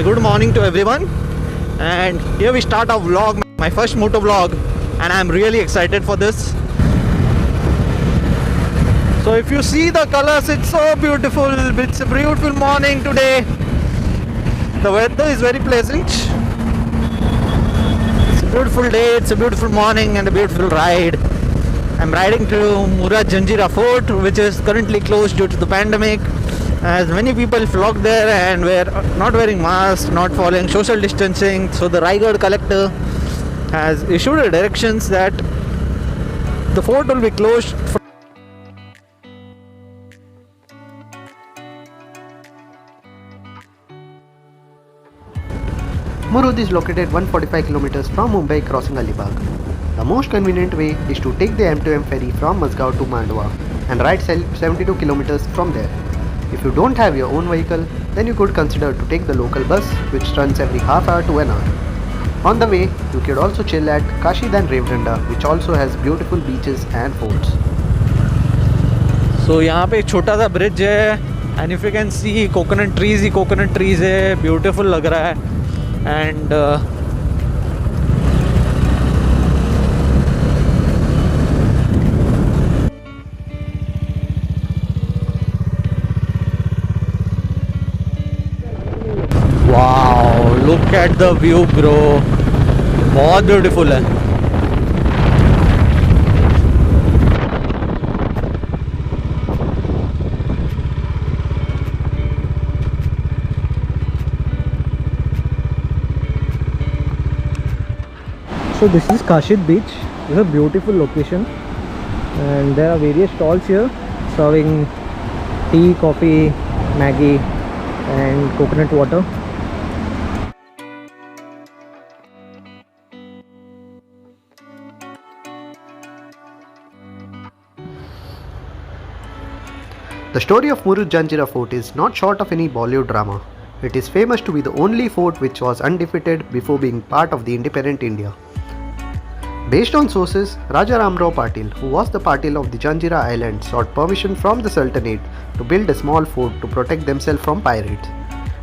good morning to everyone. And here we start our vlog, my first moto vlog, and I'm really excited for this. So if you see the colors, it's so beautiful. It's a beautiful morning today. The weather is very pleasant. It's a beautiful day, it's a beautiful morning and a beautiful ride. I'm riding to Murud Janjira Fort, which is currently closed due to the pandemic, as many people flocked there and were not wearing masks, not following social distancing. So the Raigad collector has issued a directions that the fort will be closed for Murud is located 145 km from Mumbai crossing Alibag. The most convenient way is to take the M2M ferry from Mazgaon to Mandwa and ride 72 km from there. If you don't have your own vehicle, then you could consider to take the local bus, which runs every half hour to an hour. On the way, you could also chill at Kashid and Revdanda, which also has beautiful beaches and forts. So यहाँ पे एक छोटा सा bridge है, and if you can see coconut trees है, beautiful लग रहा है. And wow, look at the view bro, बहुत beautiful है. So this is Kashid beach. It's a beautiful location and there are various stalls here serving tea, coffee, Maggi and coconut water. The story of Murud Janjira Fort is not short of any Bollywood drama. It is famous to be the only fort which was undefeated before being part of the independent India. Based on sources, Raja Ramrao Patil, who was the Patil of the Janjira island, sought permission from the Sultanate to build a small fort to protect themselves from pirates.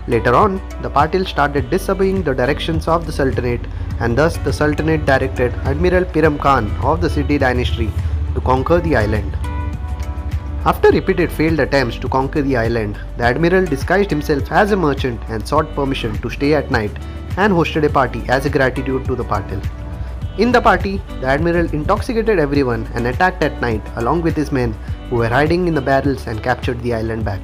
Later on, the Patil started disobeying the directions of the Sultanate, and thus the Sultanate directed Admiral Piram Khan of the Siddi Dynasty to conquer the island. After repeated failed attempts to conquer the island, the Admiral disguised himself as a merchant and sought permission to stay at night and hosted a party as a gratitude to the Patil. In the party, the Admiral intoxicated everyone and attacked at night along with his men who were hiding in the barrels and captured the island back.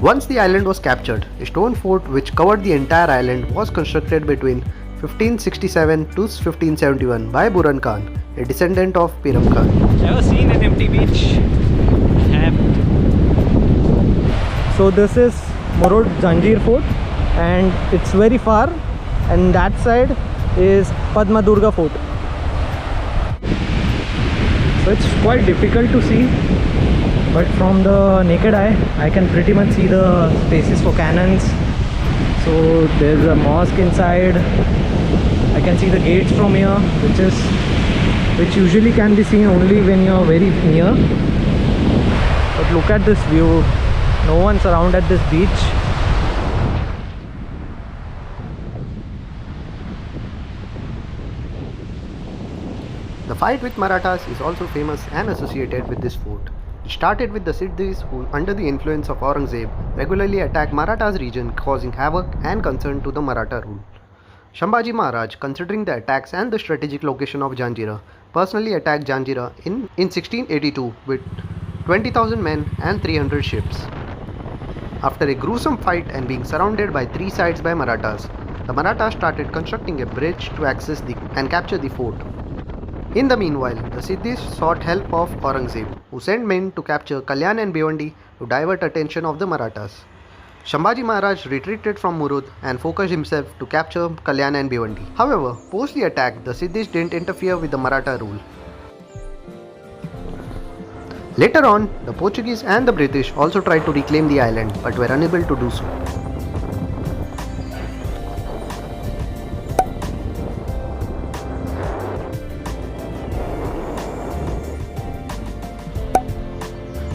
Once the island was captured, a stone fort which covered the entire island was constructed between 1567 to 1571 by Buran Khan, a descendant of Piram Khan. Ever seen an empty beach? So this is Murud Janjira Fort and it's very far, and that side is Padma Durga Fort. So it's quite difficult to see, but from the naked eye I can pretty much see the spaces for cannons. So there's a mosque inside. I can see the gates from here, which usually can be seen only when you're very near. But look at this view. No one's around at this beach. The fight with Marathas is also famous and associated with this fort. It started with the Siddis who, under the influence of Aurangzeb, regularly attacked Marathas region, causing havoc and concern to the Maratha rule. Shivaji Maharaj, considering the attacks and the strategic location of Janjira, personally attacked Janjira in 1682 with 20,000 men and 300 ships. After a gruesome fight and being surrounded by three sides by Marathas, the Marathas started constructing a bridge to access and capture the fort. In the meanwhile, the Siddhis sought help of Aurangzeb, who sent men to capture Kalyan and Bhiwandi to divert attention of the Marathas. Shivaji Maharaj retreated from Murud and focused himself to capture Kalyan and Bhiwandi. However, post the attack, the Siddhis didn't interfere with the Maratha rule. Later on, the Portuguese and the British also tried to reclaim the island but were unable to do so.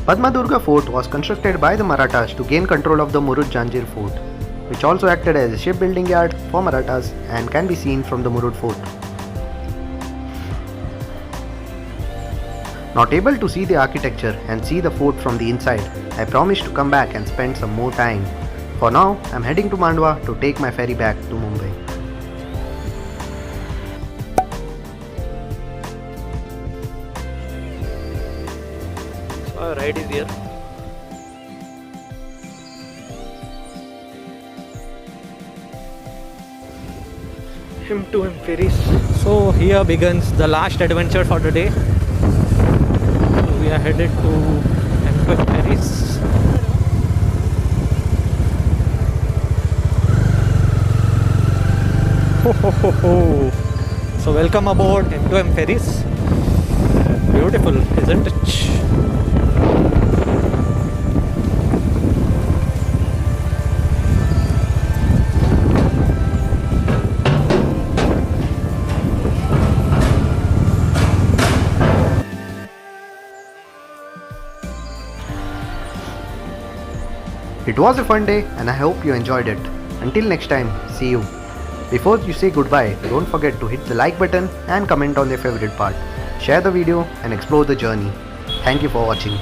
Padma Durga Fort was constructed by the Marathas to gain control of the Murud Janjira Fort. which also acted as a shipbuilding yard for Marathas and can be seen from the Murud Fort. Not able to see the architecture and see the fort from the inside, I promised to come back and spend some more time. For now, I'm heading to Mandwa to take my ferry back to Mumbai. So our ride is here. M2M ferries. So here begins the last adventure for the day. We are headed to M2M ferries. Ho, ho, ho, ho. So welcome aboard M2M ferries. Beautiful, isn't it? It was a fun day and I hope you enjoyed it. Until next time, see you. Before you say goodbye, don't forget to hit the like button and comment on your favorite part. Share the video and explore the journey. Thank you for watching.